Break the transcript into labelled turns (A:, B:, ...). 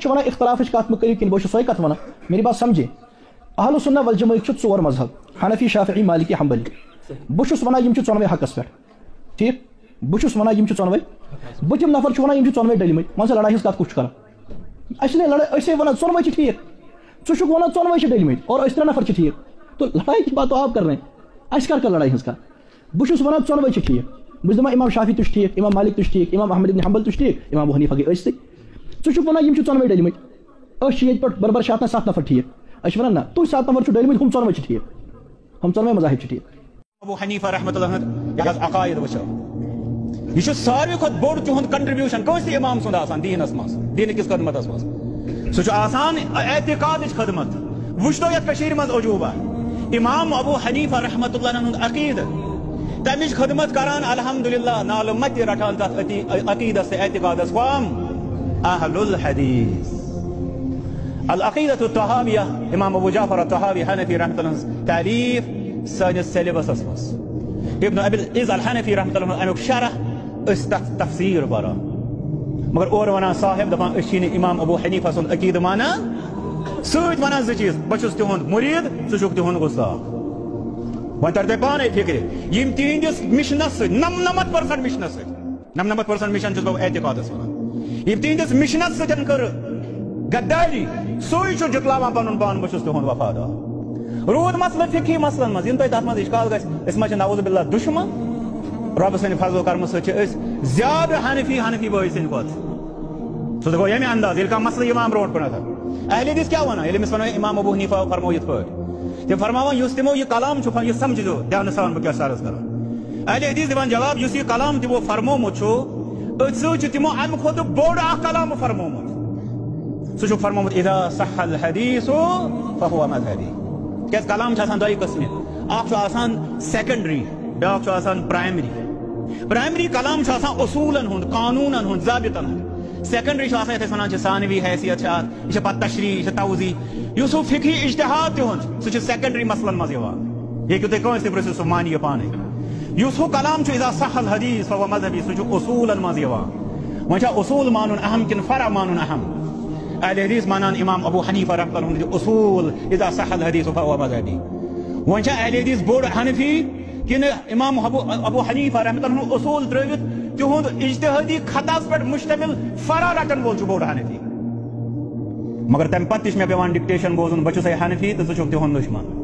A: ونان اختلاف کت مکری کن بہت سوے کت ونان میری بات سمجھے اہل السنہ والجماعہ ژور مذہب حنفی شافعی مالکی حنبلی بہت ونان یم ژونوے حقس پہ ٹھیک بہت ونان یم ژونوے بہ تم نفر ونان یم ژونوے ڈلمت ون سا لڑائی ہز کت کچھ کران اچھے لڑائی ونان ژونوے ٹھیک ژٕ ونان ژونوے ڈلمت اور ترے نفر ٹھیک تو لڑائی کی بات تو آپ کر رہے ہیں اس کر لڑائی ہز کت بہت ونان ژونوے ٹھیک بہت دپان امام شافعی تہ ٹھیک امام مالک تہ ٹھیک امام احمد بن حنبل تہ ٹھیک امام ابو حنیفہ گئی ٲسۍ ژٕ ونان یم ژونوے ڈلمت یہ برابر 6 7 نفر ٹھیک اچھا ونان نا تُہۍ 7 نفر ڈلمت ہم ژونوے ٹھیک ہم ژونوے مذاہب ٹھیک
B: ابو حنیفہ رحمۃ اللہ عقائد وچھو یہ ساروی کھت بوڑ تہد کنٹربیوشن کٲنٛسہِ امام سُنٛد آسان دیٖنس منٛز دیٖنہٕ کِس خدمتس منٛز سُہ چھُ آسان اعتقادٕچ خدمت وٕچھتو یتھ کٔشیٖرِ منٛز عجوٗبہ امام ابو حنیفہ رحمۃ اللہ ہُنٛد عقیدٕ تمِچ خدمت کران الحمدللہ نالہٕ متہِ رٹان تتھ عقیدس تہٕ اعتقادس کم اہل الحدیث العقیدۃ الطحاویہ امام ابو جعفر الطحاوی حنفی رحمۃ اللہ ہٕنٛز تعریف سٲنِس سیلبسس منٛز ابن ابی العز الحنفی رحمۃ اللہ امیُک شرح أسۍ تتھ تفسیٖر پران مگر اورٕ ونان صاحب دپان أسۍ چھِی نہٕ امام ابو حنیفہ سُنٛد عقیدٕ مانان سۭتۍ ونان زٕ چیٖز بہٕ چھُس تِہُنٛد مُریٖد ژٕ چھُکھ تِہُنٛد گُستاخ وۄنۍ تر تۄہہِ پانے فکرِ یم تِہنٛدِس مشنس سۭتۍ 99% مشنس سۭتۍ 99% مشن چھُس بہٕ اعتقادس ونان یم تِہنٛدِس مشنس سۭتۍ کٔر غداری سُے چھُ جُتلاوان پنُن پان بہٕ چھُس تِہُنٛد وفادار روٗد مسلہٕ فقہی مسلن منٛز یم تۄہہِ تتھ منٛز اِشکال گژھِ أسۍ ما چھِ نعوذ باللہ دُشمن رۄبہٕ سٕنٛدِ فضلو کرمہٕ سۭتۍ چھِ أسۍ زیادٕ حنفی بٲے سٕنٛدۍ کھۄتہٕ سُہ گوٚو ییٚمہِ انداز ییٚلہِ کانٛہہ مسلہٕ یِوان برونٛٹھ کُنتھ اہل حدیث کیٛاہ ونان ییٚلہِ أمِس ونو امام ابو حنیفہ فرمو یِتھ پٲٹھۍ تِم فرماوان یُس تِمو یہِ کلام چھُ یہِ سمجھزیو دھیانہٕ سان بہٕ کیٛاہ چھُس عرض کران اہل حدیث دِوان جواب یُس یہِ کلام تِمو فرمومُت چھُ أتھۍ سۭتۍ چھُ تِمو امہِ کھۄتہٕ بوٚڑ اکھ کلام فرمومُت سُہ چھُکھ فرمومُت اذا صح الحدیث فهو مذہبی کیٛازِ کلام چھِ آسان دۄیہِ قٕسمہِ اکھ چھُ آسان سیکنڈری بیاکھ چھُ آسان پرائمری کلام چھُ آسان اصوٗلن ہُنٛد قانوٗنن ہُنٛد ضابطن ہُنٛد سیکنڈری چھُ آسان یتھ أسۍ ونان چھِ ثانوی حیثیت چھِ اتھ یہِ چھِ پتہٕ تشریح یہِ چھِ توضیح یُس ہُہ فقہی اجتہاد تِہُنٛد سُہ چھُ سیکنڈری مسلن منٛز یِوان یہِ ہیٚکِو تُہۍ کٲنٛسہِ تہِ پرٛژھِتھ سُہ مانہِ یہِ پانے یُس ہُہ کلام چھُ اذا صح الحدیث فهو مذہبی سُہ چھُ اصوٗلن منٛز یِوان وۄنۍ چھا اصوٗل مانُن اہم کِنہٕ فرع مانُن اہم اہل حدیث مانان امام ابو حنیفہ رحمۃ اللہ ہُنٛد اصوٗل اذا صح الحدیث فهو مذہبی وۄنۍ چھا اہل حدیث بوٚڑ حنفی کنہٕ امام ابو حنیفہ رحمۃ اللہ ہُنٛد اصوٗل ترٛٲوِتھ تِہُنٛد اجتہٲدی خطاہس پٮ۪ٹھ مشتمل فرع رٹن وول چھُ بوٚڑ حنفی مگر تمہِ پتہٕ تہِ چھُ مےٚ پیٚوان ڈکٹیشن بوزُن بہٕ چھُسے حنفی تہٕ ژٕ چھُکھ تِہُنٛد دُشمن